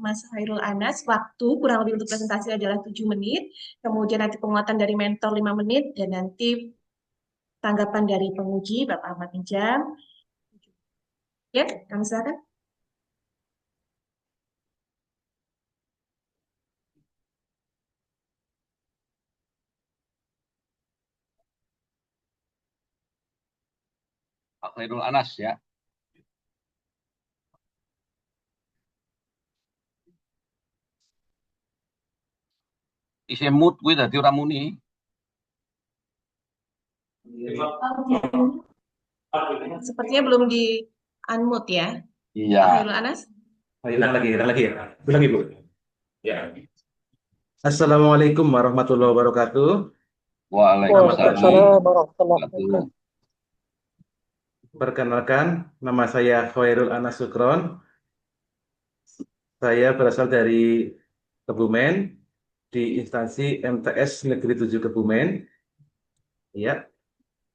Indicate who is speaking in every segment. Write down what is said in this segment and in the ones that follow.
Speaker 1: Mas Hairul Anas. Waktu kurang lebih untuk presentasi adalah 7 menit. Kemudian nanti penguatan dari mentor 5 menit. Dan nanti tanggapan dari penguji, Bapak Ahmad Nijam. Ya, kami silakan.
Speaker 2: Pak Khairul Anas ya. Isi mood gue dadi ora muni.
Speaker 1: Sepertinya belum di unmute ya, Pak
Speaker 2: Iya.
Speaker 1: Hairul Anas.
Speaker 3: Ulang lagi ya. Ulang Ibu. Ya. Assalamualaikum warahmatullahi wabarakatuh. Nama saya,
Speaker 2: Waalaikumsalam
Speaker 4: Waalaikumsalam warahmatullahi
Speaker 2: warahmatullahi.
Speaker 4: wabarakatuh.
Speaker 3: perkenalkan, nama saya Khairul Anas Sukron. Saya berasal dari Kebumen, di instansi MTS Negeri 7 Kebumen. Ya,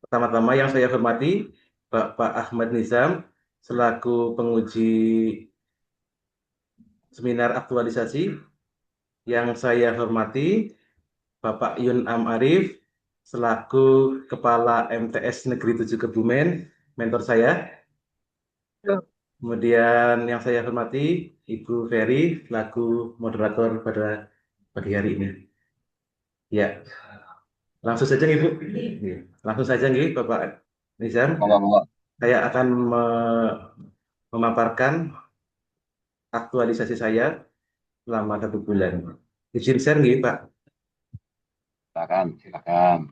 Speaker 3: pertama-tama yang saya hormati Bapak Ahmad Nizam selaku penguji seminar aktualisasi. Yang saya hormati Bapak Yun Am Arif selaku Kepala MTS Negeri 7 Kebumen, mentor saya.
Speaker 4: Ya.
Speaker 3: Kemudian yang saya hormati Ibu Ferry selaku moderator pada pagi hari ini. Ya, langsung saja Ibu. Ya, langsung saja nih Bapak Nizam.
Speaker 2: Monggo.
Speaker 3: Saya akan memaparkan aktualisasi saya selama 1 bulan. Izin share nih Pak.
Speaker 2: Silakan, silakan.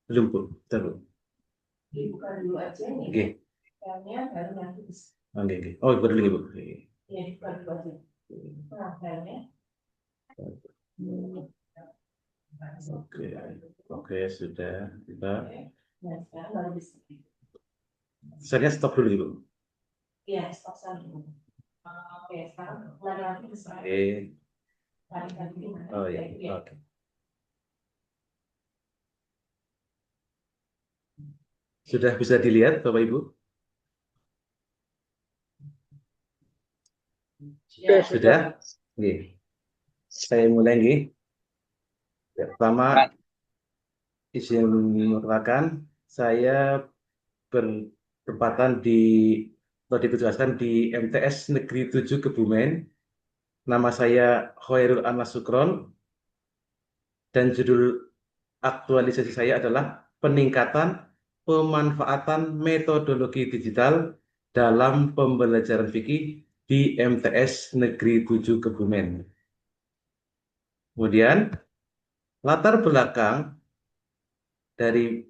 Speaker 3: Belum Bu, bentar, Bu. Oke. Oke. Oh, baru lagi Bu. Oke. Oke, sudah. Kita. Saya stop dulu Bu.
Speaker 1: Iya, stop dulu. Oke, sekarang lari-lari ke sana.
Speaker 3: Oh ya, oke. Sudah bisa dilihat Bapak Ibu?
Speaker 4: Oke,
Speaker 3: Sudah? Oke. Saya mulai nih. Ya, pertama, izin mengucapkan saya bertempatan atau ditugaskan di MTS Negeri 7 Kebumen. Nama saya Khairul Anas Sukron dan judul aktualisasi saya adalah peningkatan pemanfaatan metodologi digital dalam pembelajaran fikih di MTS Negeri 7 Kebumen. Kemudian latar belakang dari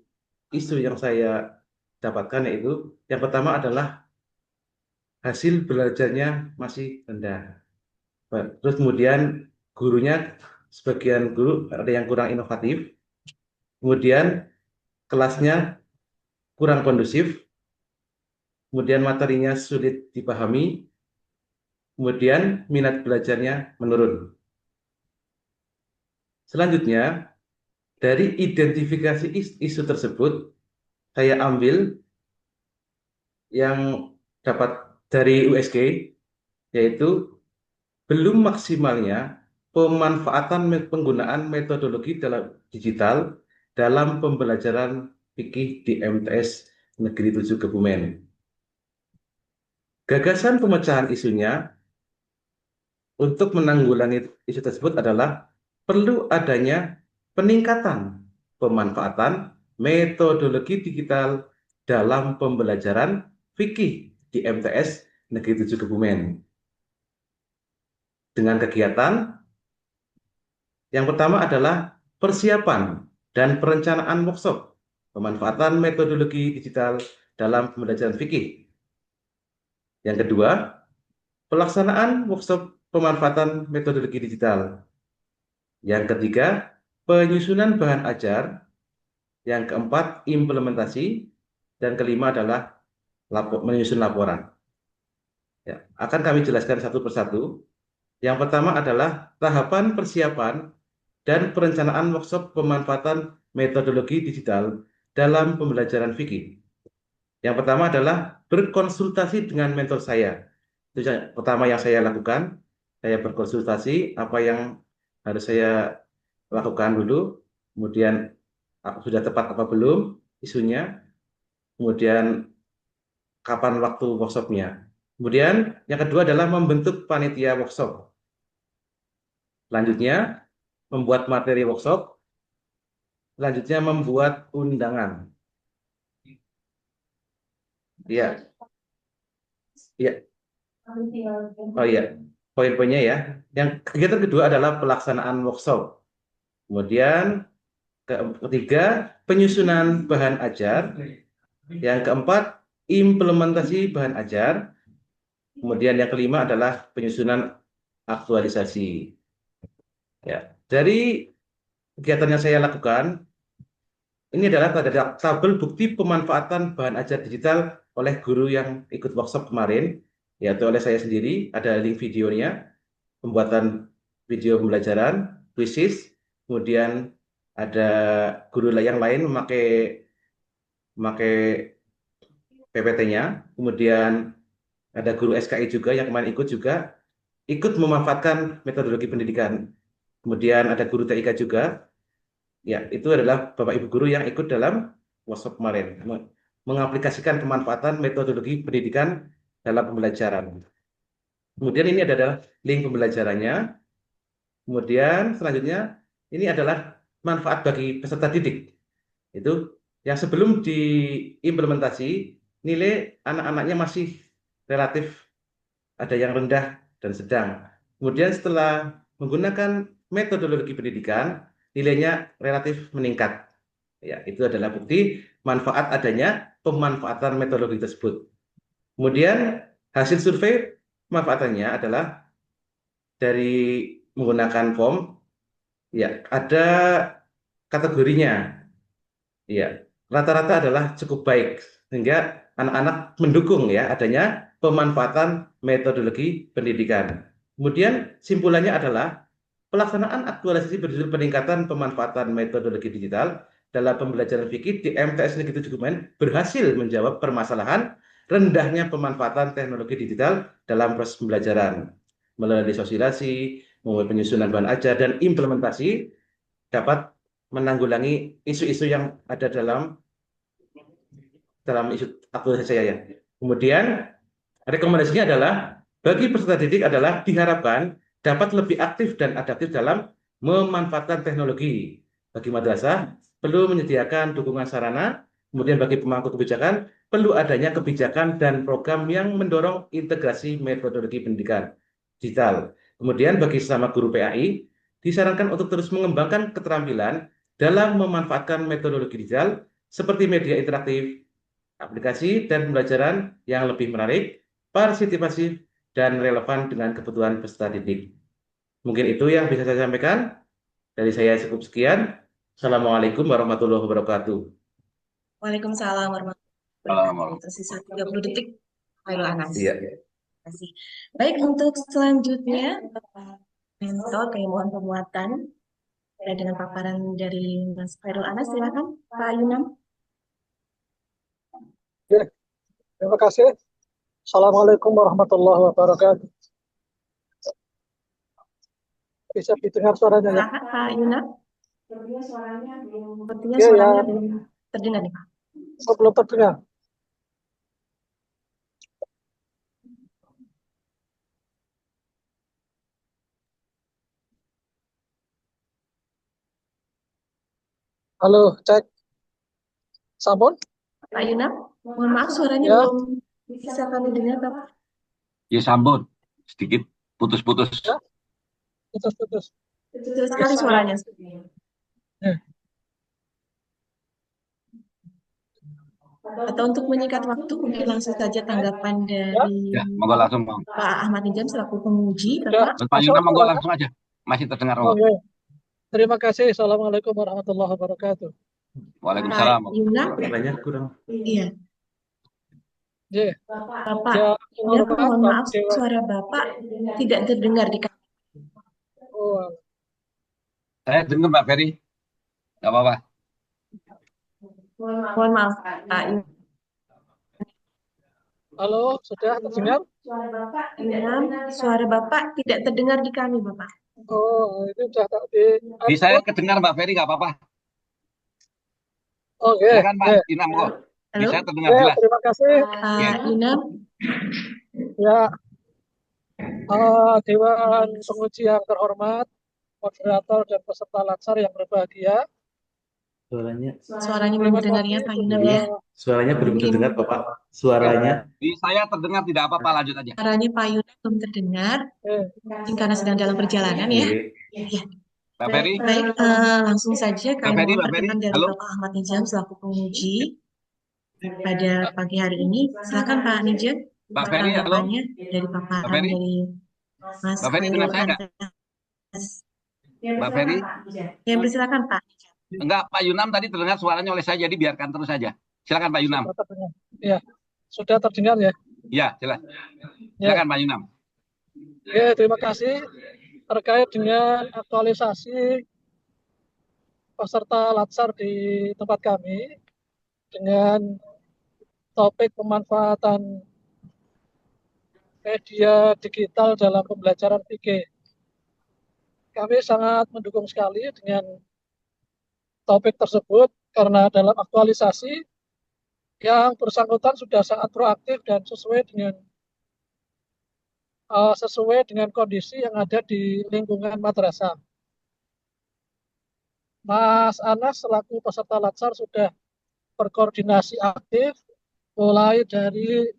Speaker 3: isu yang saya dapatkan yaitu yang pertama adalah hasil belajarnya masih rendah. Terus kemudian gurunya, sebagian guru ada yang kurang inovatif. Kemudian kelasnya kurang kondusif. Kemudian materinya sulit dipahami. Kemudian minat belajarnya menurun. Selanjutnya, dari identifikasi isu tersebut, saya ambil yang dapat dari USG, yaitu belum maksimalnya pemanfaatan penggunaan metodologi dalam digital dalam pembelajaran fikih di MTS Negeri 7 Kebumen. Gagasan pemecahan isunya untuk menanggulangi isu tersebut adalah perlu adanya peningkatan pemanfaatan metodologi digital dalam pembelajaran fikih di MTS Negeri 7 Kebumen. Dengan kegiatan yang pertama adalah persiapan dan perencanaan workshop pemanfaatan metodologi digital dalam pembelajaran fikih. Yang kedua, pelaksanaan workshop pemanfaatan metodologi digital. Yang ketiga, penyusunan bahan ajar. Yang keempat, implementasi. Dan kelima adalah menyusun laporan. Ya, akan kami jelaskan satu persatu. Yang pertama adalah tahapan persiapan dan perencanaan workshop pemanfaatan metodologi digital dalam pembelajaran fikih. Yang pertama adalah berkonsultasi dengan mentor saya. Itu yang pertama yang saya lakukan. Saya berkonsultasi apa yang harus saya lakukan dulu, kemudian sudah tepat apa belum isunya, kemudian kapan waktu workshopnya. Kemudian yang kedua adalah membentuk panitia workshop. Selanjutnya membuat materi workshop. Selanjutnya membuat undangan. Iya, iya. Oh iya, poin-poinnya ya. Yang kegiatan kedua adalah pelaksanaan workshop. Kemudian ketiga, penyusunan bahan ajar. Yang keempat, implementasi bahan ajar. Kemudian yang kelima adalah penyusunan aktualisasi. Ya, dari kegiatan yang saya lakukan, ini adalah tabel bukti pemanfaatan bahan ajar digital oleh guru yang ikut workshop kemarin, yaitu oleh saya sendiri. Ada link videonya, pembuatan video pembelajaran, quizzes, kemudian ada guru yang lain memakai PPT-nya, kemudian ada guru SKI juga yang kemarin ikut memanfaatkan metodologi pendidikan. Kemudian ada guru TIK juga, ya itu adalah Bapak Ibu guru yang ikut dalam workshop kemarin, mengaplikasikan pemanfaatan metodologi pendidikan dalam pembelajaran. Kemudian ini adalah link pembelajarannya. Kemudian selanjutnya ini adalah manfaat bagi peserta didik. Itu yang sebelum diimplementasi, nilai anak-anaknya masih relatif ada yang rendah dan sedang. Kemudian setelah menggunakan metodologi pendidikan, nilainya relatif meningkat. Ya, itu adalah bukti manfaat adanya pemanfaatan metodologi tersebut. Kemudian hasil survei pemanfaatannya adalah dari menggunakan form, ya ada kategorinya. Ya, rata-rata adalah cukup baik sehingga anak-anak mendukung ya adanya pemanfaatan metodologi pendidikan. Kemudian simpulannya adalah pelaksanaan aktualisasi berjudul peningkatan pemanfaatan metodologi digital dalam pembelajaran fikih di MTS Negeri 7 Kebumen berhasil menjawab permasalahan rendahnya pemanfaatan teknologi digital dalam proses pembelajaran melalui sosialisasi, melalui penyusunan bahan ajar dan implementasi dapat menanggulangi isu-isu yang ada dalam isu aktualisasi saya ya. Kemudian rekomendasinya adalah bagi peserta didik adalah diharapkan dapat lebih aktif dan adaptif dalam memanfaatkan teknologi. Bagi madrasah perlu menyediakan dukungan sarana, kemudian bagi pemangku kebijakan perlu adanya kebijakan dan program yang mendorong integrasi metodologi pendidikan digital. Kemudian bagi sesama guru PAI disarankan untuk terus mengembangkan keterampilan dalam memanfaatkan metodologi digital seperti media interaktif, aplikasi dan pembelajaran yang lebih menarik, partisipatif, dan relevan dengan kebutuhan peserta didik. Mungkin itu yang bisa saya sampaikan. Dari saya cukup sekian. Assalamualaikum warahmatullahi wabarakatuh.
Speaker 1: Waalaikumsalam warahmatullahi wabarakatuh. Tersisa 30 detik. Khairul Anas.
Speaker 3: Iya.
Speaker 1: Terima kasih. Baik, untuk selanjutnya, mentor keilmuan pemuatan dengan paparan dari Mas Khairul Anas. Silakan, Pak Yunam.
Speaker 4: Oke, terima kasih. Assalamualaikum warahmatullahi wabarakatuh. Bisa didengar suaranya ya?
Speaker 1: Silakan, Pak Yunam. Sepertinya
Speaker 4: Iya,
Speaker 1: suaranya
Speaker 4: ya.
Speaker 1: belum terdengar nih, Pak.
Speaker 4: Oh, belum terdengar. Halo, cek. Sampun?
Speaker 1: Pak Yunam, mohon maaf suaranya
Speaker 4: Ya.
Speaker 1: belum bisa kami dengar, Pak.
Speaker 2: Ya sambut, sedikit putus-putus.
Speaker 4: Ya. Putus-putus.
Speaker 1: Betul sekali suaranya.
Speaker 4: Ya.
Speaker 1: Atau untuk menyingkat waktu, mungkin langsung saja tanggapan
Speaker 4: Ya,
Speaker 1: dari
Speaker 2: Ya, monggo langsung, Bang.
Speaker 1: Pak Ahmad Nijam selaku penguji,
Speaker 4: sudah
Speaker 1: Bapak.
Speaker 2: Terus Pak
Speaker 4: masuk
Speaker 2: Yunam, monggo
Speaker 4: suaranya?
Speaker 2: langsung aja. Masih terdengar, monggo.
Speaker 4: Oke. Terima kasih. Assalamualaikum warahmatullahi wabarakatuh.
Speaker 1: Pak
Speaker 2: Waalaikumsalam.
Speaker 1: Yunam,
Speaker 3: Suaranya kurang.
Speaker 1: iya.
Speaker 4: Ya,
Speaker 1: Bapak
Speaker 4: yang
Speaker 1: Yunam,
Speaker 4: hormat
Speaker 1: mohon
Speaker 4: Pak
Speaker 1: maaf,
Speaker 4: Dewan.
Speaker 1: suara Bapak tidak terdengar di kami.
Speaker 4: Oh,
Speaker 2: Saya dengar Mbak Ferry. Nggak apa-apa.
Speaker 1: Mohon maaf, Pak
Speaker 4: halo, sudah terdengar?
Speaker 1: Yunam, suara Bapak tidak terdengar di kami, Bapak.
Speaker 4: Oh, ini sudah tak di
Speaker 2: Di saya
Speaker 4: upload.
Speaker 2: kedengar Mbak Ferry, nggak apa-apa.
Speaker 4: Oke,
Speaker 2: Silakan Pak
Speaker 4: oke.
Speaker 2: Yunam, monggo. Di
Speaker 1: Halo,
Speaker 2: saya terdengar
Speaker 4: Ya,
Speaker 2: jelas.
Speaker 4: terima kasih.
Speaker 1: Pak Yunam.
Speaker 4: Ya, Dewan Penguji yang terhormat, moderator dan peserta latsar yang berbahagia.
Speaker 3: Suaranya.
Speaker 1: Suaranya belum
Speaker 4: Terima
Speaker 1: terdengar ya,
Speaker 4: kasih
Speaker 1: Pak Yunam
Speaker 4: sudah
Speaker 1: ya.
Speaker 3: Suaranya belum
Speaker 1: Mungkin
Speaker 3: terdengar, Bapak. Suaranya.
Speaker 2: Di saya terdengar tidak apa-apa, lanjut aja.
Speaker 1: suaranya Pak Yunam belum terdengar,
Speaker 4: eh,
Speaker 1: mungkin karena sedang dalam perjalanan ya.
Speaker 3: Oke.
Speaker 1: Ya,
Speaker 2: Mbak Ferry,
Speaker 1: baik, langsung saja kami
Speaker 2: Mbak Ferry,
Speaker 1: mohon
Speaker 2: Mbak Ferry.
Speaker 1: perkenan dari
Speaker 2: Halo.
Speaker 1: Bapak Ahmad Nijam selaku penguji pada pagi hari ini. Silakan Pak Nijam,
Speaker 2: Mbak Ferry, halo.
Speaker 1: tanggapannya dari
Speaker 2: Mbak
Speaker 1: paparan
Speaker 2: Ferry.
Speaker 1: dari Mas
Speaker 2: Mbak Ferry, dengar
Speaker 1: Khairul
Speaker 2: saya nggak?
Speaker 1: Anas.
Speaker 2: Mbak Ferry.
Speaker 1: Ya, persilakan Pak.
Speaker 2: Enggak, Pak Yunam tadi terdengar suaranya oleh saya, jadi biarkan terus saja. Silakan Pak Yunam.
Speaker 4: sudah terdengar. Ya, sudah terdengar ya.
Speaker 2: Ya, jelas.
Speaker 4: Ya,
Speaker 2: Silakan Pak Yunam.
Speaker 4: oke, terima kasih terkait dengan aktualisasi peserta latsar di tempat kami dengan topik pemanfaatan media digital dalam pembelajaran fikih. Kami sangat mendukung sekali dengan topik tersebut karena dalam aktualisasi yang bersangkutan sudah sangat proaktif dan sesuai dengan kondisi yang ada di lingkungan madrasah. Mas Anas selaku peserta latsar sudah berkoordinasi aktif mulai dari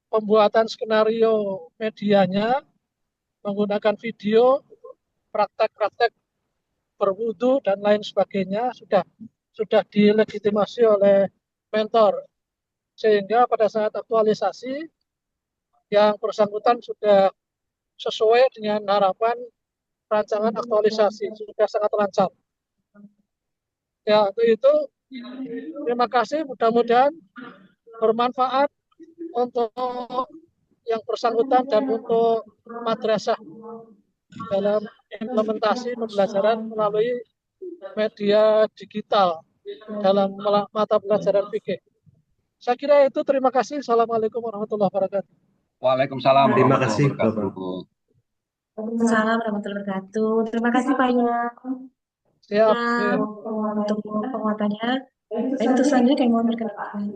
Speaker 4: pembuatan skenario medianya menggunakan video, praktek-praktek berwudu dan lain sebagainya sudah dilegitimasi oleh mentor, sehingga pada saat aktualisasi yang bersangkutan sudah sesuai dengan harapan rancangan aktualisasi, sudah sangat lancar. Ya, untuk itu terima kasih, mudah-mudahan bermanfaat untuk yang bersangkutan dan untuk madrasah dalam implementasi pembelajaran melalui media digital dalam mata pelajaran fikih. Saya kira itu, terima kasih. Assalamualaikum warahmatullahi wabarakatuh.
Speaker 2: Waalaikumsalam
Speaker 3: Terima
Speaker 2: warahmatullahi
Speaker 3: kasih, Bapak.
Speaker 2: wabarakatuh.
Speaker 1: Waalaikumsalam warahmatullahi wabarakatuh. Terima kasih Pak Yunam
Speaker 4: Siap.
Speaker 1: untuk penguatannya. Baik, untuk selanjutnya kami mohon perkenan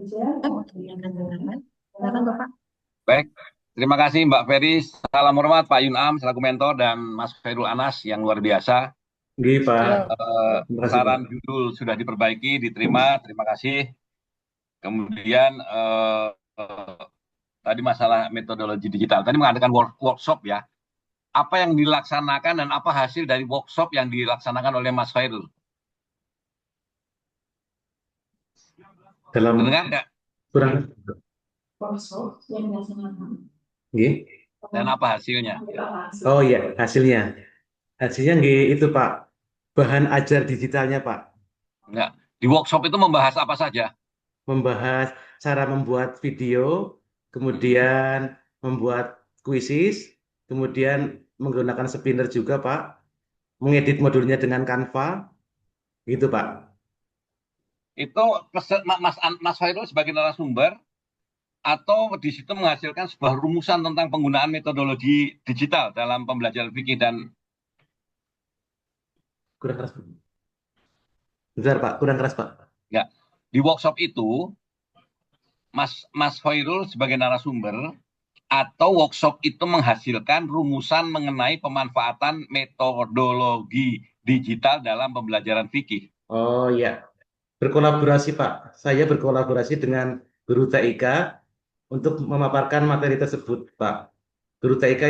Speaker 1: untuk menyampaikan tanggapan. Silakan Bapak.
Speaker 2: Baik, terima kasih Mbak Ferry. Salam hormat Pak Yunam selaku mentor dan Mas Khairul Anas yang luar biasa.
Speaker 3: Oke, Pak.
Speaker 4: Siap.
Speaker 3: Terima kasih,
Speaker 2: Saran
Speaker 3: Pak.
Speaker 2: judul sudah diperbaiki, diterima. Terima kasih. Kemudian tadi masalah metodologi digital. Tadi mengadakan workshop ya. Apa yang dilaksanakan dan apa hasil dari workshop yang dilaksanakan oleh Mas Khairul?
Speaker 3: Dalam
Speaker 2: Dengar nggak?
Speaker 3: kurang. Nggih.
Speaker 2: Dan apa hasilnya?
Speaker 3: Oh iya, hasilnya. Hasilnya nggih itu, Pak. Bahan ajar digitalnya, Pak.
Speaker 2: Enggak. Di workshop itu membahas apa saja?
Speaker 3: Membahas cara membuat video, kemudian membuat kuisis, kemudian menggunakan spinner juga, Pak. Mengedit modulnya dengan Canva, gitu, Pak.
Speaker 2: Itu Mas Khairul sebagai narasumber atau di situ menghasilkan sebuah rumusan tentang penggunaan metodologi digital dalam pembelajaran fikih dan
Speaker 3: Kurang keras, Pak. Bentar, Pak. Kurang keras, Pak.
Speaker 2: ya. Di workshop itu Mas Khairul sebagai narasumber atau workshop itu menghasilkan rumusan mengenai pemanfaatan metodologi digital dalam pembelajaran fikih.
Speaker 3: Oh iya, berkolaborasi Pak. Saya berkolaborasi dengan guru TIK untuk memaparkan materi tersebut, Pak. Guru TIK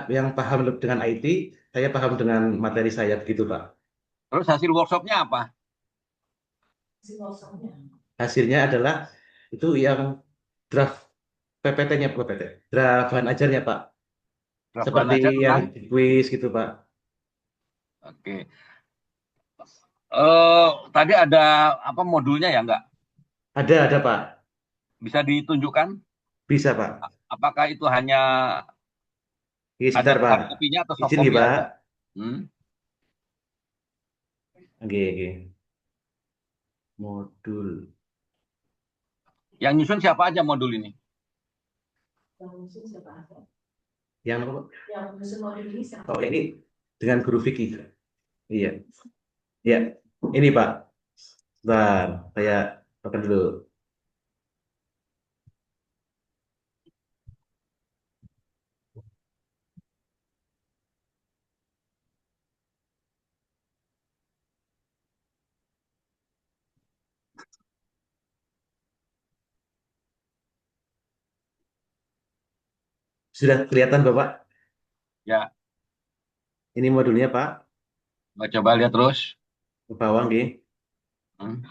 Speaker 3: yang paham dengan IT, saya paham dengan materi saya begitu, Pak.
Speaker 2: Terus hasil workshopnya apa?
Speaker 3: hasilnya adalah itu yang draft PPT-nya, PPT, draft bahan ajarnya Pak.
Speaker 2: Draft bahan
Speaker 3: Seperti
Speaker 2: ajar
Speaker 3: yang
Speaker 2: tentang.
Speaker 3: di kuis gitu Pak.
Speaker 2: Oke. Tadi ada apa modulnya ya nggak?
Speaker 3: Ada Pak.
Speaker 2: Bisa ditunjukkan?
Speaker 3: Bisa Pak.
Speaker 2: Apakah itu hanya
Speaker 3: Ini
Speaker 2: ada
Speaker 3: sebentar Pak.
Speaker 2: hard copy-nya atau soft
Speaker 3: Izin nih
Speaker 2: copy
Speaker 3: Pak.
Speaker 2: ada? Hmm.
Speaker 3: Oke, oke. Modul.
Speaker 2: Yang nyusun siapa aja modul ini?
Speaker 1: Yang musim siapa aja?
Speaker 3: Yang apa Pak?
Speaker 1: Yang musim modul ini siapa?
Speaker 3: Oh ini dengan guru Vicky. Iya. Iya. Ini Pak. Bentar, saya tekan dulu. Sudah kelihatan Bapak?
Speaker 2: Ya,
Speaker 3: Ini modulnya Pak.
Speaker 2: coba lihat terus.
Speaker 3: Ke bawah nggih.
Speaker 2: Hmm.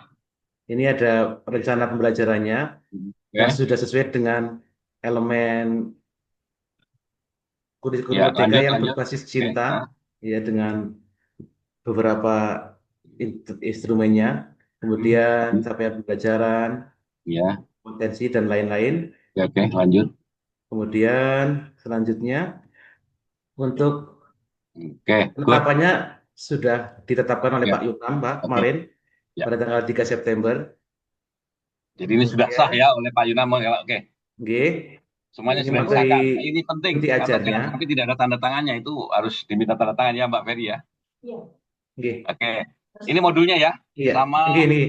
Speaker 3: Ini ada rencana pembelajarannya yang
Speaker 2: Oke.
Speaker 3: sudah sesuai dengan elemen
Speaker 2: Ya,
Speaker 3: kurikulum merdeka
Speaker 2: lanjut,
Speaker 3: yang
Speaker 2: lanjut.
Speaker 3: berbasis
Speaker 2: Oke.
Speaker 3: cinta,
Speaker 2: Nah,
Speaker 3: ya dengan beberapa instrumennya,
Speaker 2: hmm.
Speaker 3: kemudian capaian pembelajaran,
Speaker 2: Ya,
Speaker 3: potensi dan lain-lain.
Speaker 2: oke, lanjut.
Speaker 3: Kemudian selanjutnya untuk
Speaker 2: Oke, good.
Speaker 3: penetapannya sudah ditetapkan oleh
Speaker 2: Ya,
Speaker 3: Pak Yunam Pak
Speaker 2: oke.
Speaker 3: kemarin
Speaker 2: Ya.
Speaker 3: pada tanggal 3 September.
Speaker 2: Jadi ini sudah sah
Speaker 3: Kemudian
Speaker 2: ya oleh Pak Yunam. Oke,
Speaker 3: G,
Speaker 2: semuanya
Speaker 3: ini
Speaker 2: sudah
Speaker 3: materi
Speaker 2: disahkan. Ini penting
Speaker 3: inti
Speaker 2: karena
Speaker 3: ajarnya.
Speaker 2: jangan sampai tidak ada tanda tangannya, itu harus diminta tanda tangan ya Mbak Ferry ya.
Speaker 1: Iya.
Speaker 3: G,
Speaker 2: Oke, ini modulnya ya,
Speaker 3: iya,
Speaker 2: sama.
Speaker 3: G ini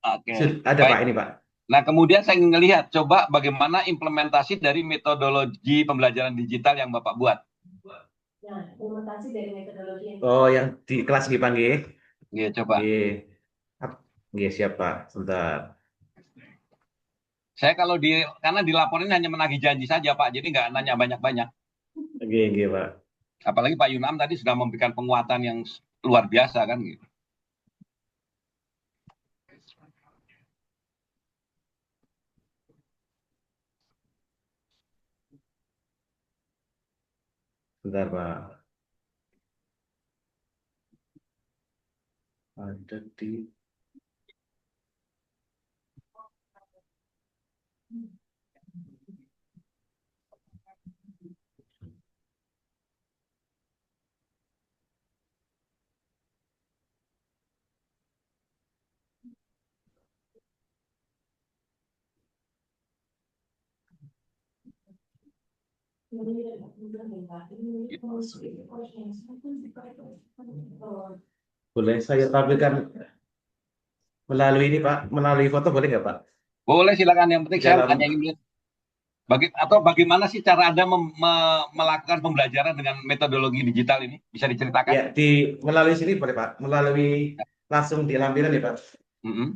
Speaker 2: Oke,
Speaker 3: ada
Speaker 2: baik.
Speaker 3: Pak ini Pak.
Speaker 2: Nah, kemudian saya ingin melihat coba bagaimana implementasi dari metodologi pembelajaran digital yang Bapak buat.
Speaker 1: Nah, implementasi dari metodologi yang
Speaker 3: Oh yang di kelas G Pak G.
Speaker 2: Ya, coba.
Speaker 3: G, G siapa? Sebentar.
Speaker 2: Saya kalau karena dilaporin hanya menagih janji saja Pak, jadi nggak nanya banyak-banyak.
Speaker 3: G, G Pak.
Speaker 2: Apalagi Pak Yunam tadi sudah memberikan penguatan yang luar biasa kan gitu.
Speaker 3: Sebentar Pak. Ada di boleh saya tampilkan melalui ini Pak, melalui foto boleh nggak Pak?
Speaker 2: Boleh silakan, yang penting
Speaker 3: Di
Speaker 2: saya
Speaker 3: dalam
Speaker 2: hanya ingin lihat atau bagaimana sih cara Anda melakukan pembelajaran dengan metodologi digital ini? Bisa diceritakan?
Speaker 3: ya di melalui sini boleh Pak, melalui langsung di lampiran ya Pak.
Speaker 2: Mm-mm.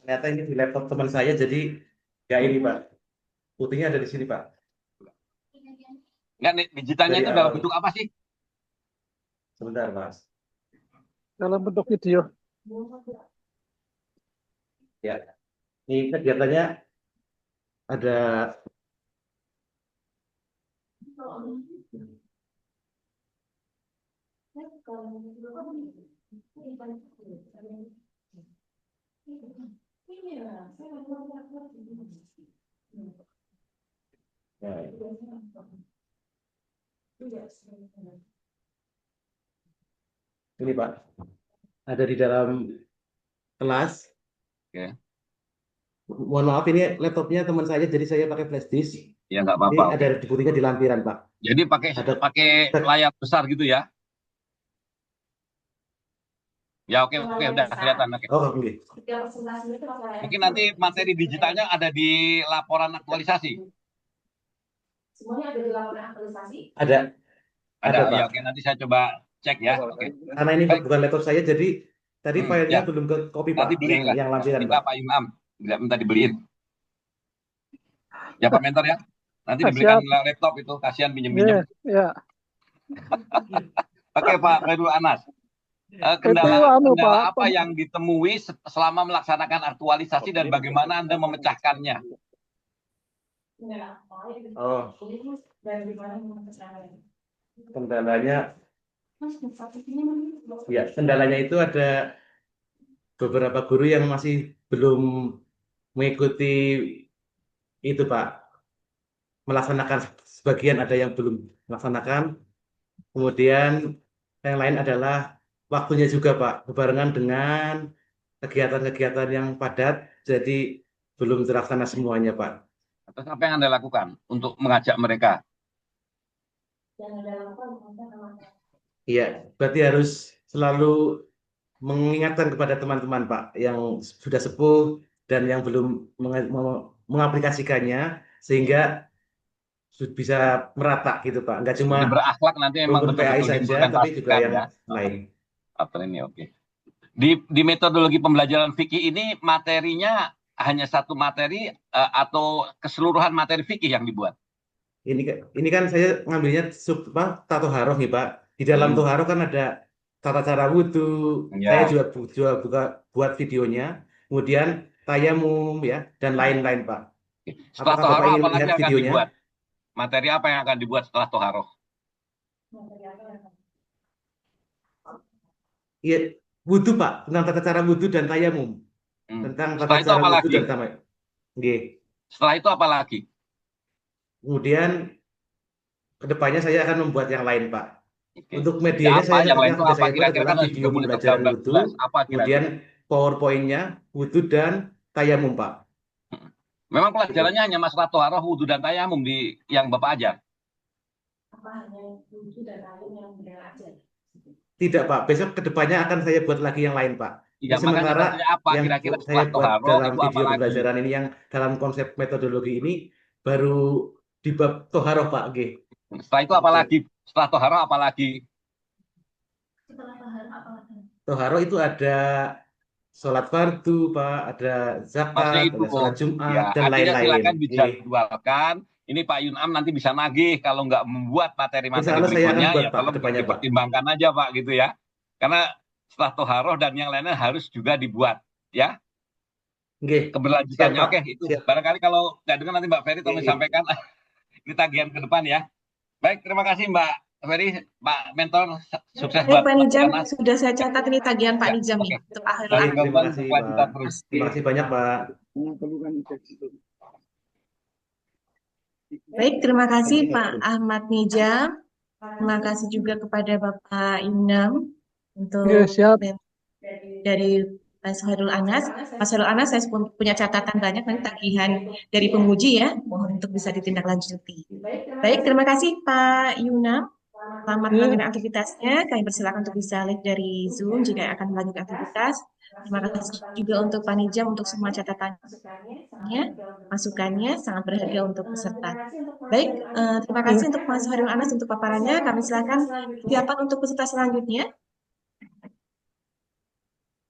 Speaker 3: Ternyata ini di laptop teman saya jadi ya ini Pak, putihnya ada di sini Pak.
Speaker 2: Nggak, nih, digitalnya
Speaker 3: Dari
Speaker 2: itu dalam
Speaker 3: awal.
Speaker 2: bentuk apa sih?
Speaker 3: Sebentar Mas.
Speaker 4: dalam bentuk video.
Speaker 3: Ya, ini kegiatannya ada ya, ini Pak, ada di dalam kelas.
Speaker 2: Oke.
Speaker 3: Mohon maaf ini laptopnya teman saya jadi saya pakai flash disk.
Speaker 2: Ya nggak
Speaker 3: Ini
Speaker 2: apa-apa.
Speaker 3: ada
Speaker 2: Oke.
Speaker 3: di putihnya di lampiran Pak.
Speaker 2: Jadi pakai
Speaker 3: Ada
Speaker 2: layar besar gitu ya? Ya, oke, udah kelihatan. Oke.
Speaker 3: oh oke.
Speaker 2: Mungkin nanti materi digitalnya ada di laporan aktualisasi.
Speaker 1: Semuanya ada di laporan aktualisasi?
Speaker 3: Ada
Speaker 2: Ada,
Speaker 3: Pak.
Speaker 2: ya oke, nanti saya coba cek ya. Oke.
Speaker 3: Karena ini
Speaker 2: Baik.
Speaker 3: bukan laptop saya jadi tadi filenya
Speaker 2: Ya.
Speaker 3: belum ke copy Pak
Speaker 2: Nanti beliin lah.
Speaker 3: yang lampiran
Speaker 2: Minta
Speaker 3: Pak.
Speaker 2: Pak Yunam. Minta dibeliin. Ya Pak Mentor ya. Nanti
Speaker 4: Ah,
Speaker 2: dibelikan
Speaker 4: siap.
Speaker 2: laptop itu, kasihan
Speaker 4: Iya,
Speaker 2: pinjem-pinjem.
Speaker 4: ya.
Speaker 2: Oke Pak Khairul Anas.
Speaker 4: Itu
Speaker 2: Kendala
Speaker 4: Pak,
Speaker 2: apa yang ditemui selama melaksanakan aktualisasi dan bagaimana Anda memecahkannya?
Speaker 3: Oh, kendalanya, ya, kendalanya itu ada beberapa guru yang masih belum mengikuti itu, Pak. Melaksanakan sebagian, ada yang belum melaksanakan. Kemudian yang lain adalah waktunya juga, Pak. Berbarengan dengan kegiatan-kegiatan yang padat, jadi belum terlaksana semuanya, Pak.
Speaker 2: Terus apa yang Anda lakukan untuk mengajak mereka?
Speaker 3: Iya, berarti harus selalu mengingatkan kepada teman-teman, Pak, yang sudah sepuh dan yang belum mengaplikasikannya, sehingga bisa merata gitu, Pak. Nggak cuma
Speaker 2: Jadi berakhlak nanti memang
Speaker 3: rukun PAI
Speaker 2: betul-betul
Speaker 3: saja, tapi juga
Speaker 2: diimplementasikan
Speaker 3: yang
Speaker 2: ya.
Speaker 3: lain.
Speaker 2: Apa ini oke. Di metodologi pembelajaran fikih ini materinya hanya satu materi atau keseluruhan materi fikih yang dibuat?
Speaker 3: Ini kan saya ngambilnya Toharoh nih, Pak. Di dalam Toharoh kan ada tata cara wudhu. Saya
Speaker 2: Ya.
Speaker 3: juga buat videonya. Kemudian tayamum ya dan lain-lain, Pak.
Speaker 2: Setelah
Speaker 3: Apakah Bapak
Speaker 2: toharoh
Speaker 3: ingin
Speaker 2: apa lagi
Speaker 3: lihat
Speaker 2: yang akan
Speaker 3: videonya?
Speaker 2: dibuat? Materi apa yang akan dibuat setelah toharoh?
Speaker 3: Iya, wudhu, Pak, tentang tata cara wudhu dan tayamum. Tentang tata
Speaker 2: Setelah itu
Speaker 3: cara
Speaker 2: apa
Speaker 3: wudhu
Speaker 2: lagi?
Speaker 3: dan tayamum. Oke.
Speaker 2: Setelah itu apa lagi?
Speaker 3: Kemudian kedepannya saya akan membuat yang lain, Pak.
Speaker 2: Oke.
Speaker 3: Untuk
Speaker 2: Ya,
Speaker 3: medianya
Speaker 2: apa yang lain itu
Speaker 3: sudah
Speaker 2: apa
Speaker 3: saya buat
Speaker 2: kira-kira
Speaker 3: adalah
Speaker 2: kan harus
Speaker 3: video
Speaker 2: sudah mulai
Speaker 3: pembelajaran
Speaker 2: tergambar
Speaker 3: wudhu,
Speaker 2: jelas apa
Speaker 3: kemudian
Speaker 2: kira-kira.
Speaker 3: PowerPoint-nya wudhu dan tayamum, Pak.
Speaker 2: Memang pelajarannya hanya masalah toharoh, wudhu dan tayamum di yang Bapak ajar.
Speaker 3: Tidak, Pak. Besok kedepannya akan saya buat lagi yang lain, Pak.
Speaker 2: Ya,
Speaker 3: Ini
Speaker 2: makanya
Speaker 3: sementara
Speaker 2: tanya apa
Speaker 3: yang
Speaker 2: kira-kira
Speaker 3: saya
Speaker 2: setelah
Speaker 3: buat
Speaker 2: toharoh
Speaker 3: dalam
Speaker 2: itu apa
Speaker 3: video
Speaker 2: lagi?
Speaker 3: pembelajaran ini yang dalam konsep metodologi ini baru di bab toharoh, Pak. Oke.
Speaker 2: Setelah itu apa lagi? Setelah toharoh apa lagi?
Speaker 3: Toharoh itu ada sholat fardu, Pak, ada
Speaker 2: Maksudnya
Speaker 3: zakat,
Speaker 2: itu,
Speaker 3: ada sholat Jumat,
Speaker 2: ya
Speaker 3: dan
Speaker 2: artinya
Speaker 3: lain-lain.
Speaker 2: silakan
Speaker 3: Oke.
Speaker 2: dijadwalkan. Ini Pak Yunam nanti bisa nagih kalau nggak membuat
Speaker 3: Insya
Speaker 2: materi-materi
Speaker 3: Allah saya akan
Speaker 2: berikutnya,
Speaker 3: buat,
Speaker 2: ya
Speaker 3: Pak,
Speaker 2: tolong
Speaker 3: kedepannya, Pak.
Speaker 2: dipertimbangkan aja Pak gitu ya. Karena setelah toharoh dan yang lainnya harus juga dibuat ya
Speaker 3: Oke. Siap,
Speaker 2: keberlanjutannya.
Speaker 3: Pak.
Speaker 2: Oke, itu
Speaker 3: Siap.
Speaker 2: barangkali kalau nggak dengar nanti Mbak Ferry tolong
Speaker 3: Oke.
Speaker 2: sampaikan ini tagihan ke depan ya. Baik, terima kasih Mbak Ferry, Pak Mentor, sukses
Speaker 1: Baik,
Speaker 2: buat
Speaker 1: Pak Nijam,
Speaker 2: Anas.
Speaker 1: sudah saya catat ini tagihan Pak
Speaker 2: Ya,
Speaker 1: Nijam nih
Speaker 2: oke.
Speaker 1: untuk akhir
Speaker 2: Baik,
Speaker 3: Oke, terima
Speaker 2: teman-teman,
Speaker 3: kasih,
Speaker 2: kelanjutan
Speaker 3: Pak.
Speaker 2: terus.
Speaker 3: Terima kasih banyak, Pak.
Speaker 1: Baik, terima kasih Pak Ahmad Nijam. Terima kasih juga kepada Bapak Inam untuk
Speaker 4: Iya, siap.
Speaker 1: dari Mas Hairul Anas. Mas Hairul Anas, saya punya catatan banyak nanti tagihan dari penguji ya, mohon untuk bisa ditindaklanjuti. Baik, terima kasih Pak Yunam. Selamat
Speaker 4: Iya.
Speaker 1: melanjutkan aktivitasnya. Kami persilakan untuk bisa live dari Zoom jika akan melanjutkan aktivitas. Terima kasih juga untuk Pak Nijam untuk semua catatannya, masukannya sangat berharga untuk peserta. Baik, terima kasih untuk Mas Hairul Anas untuk paparannya. Kami silakan siapa untuk peserta selanjutnya.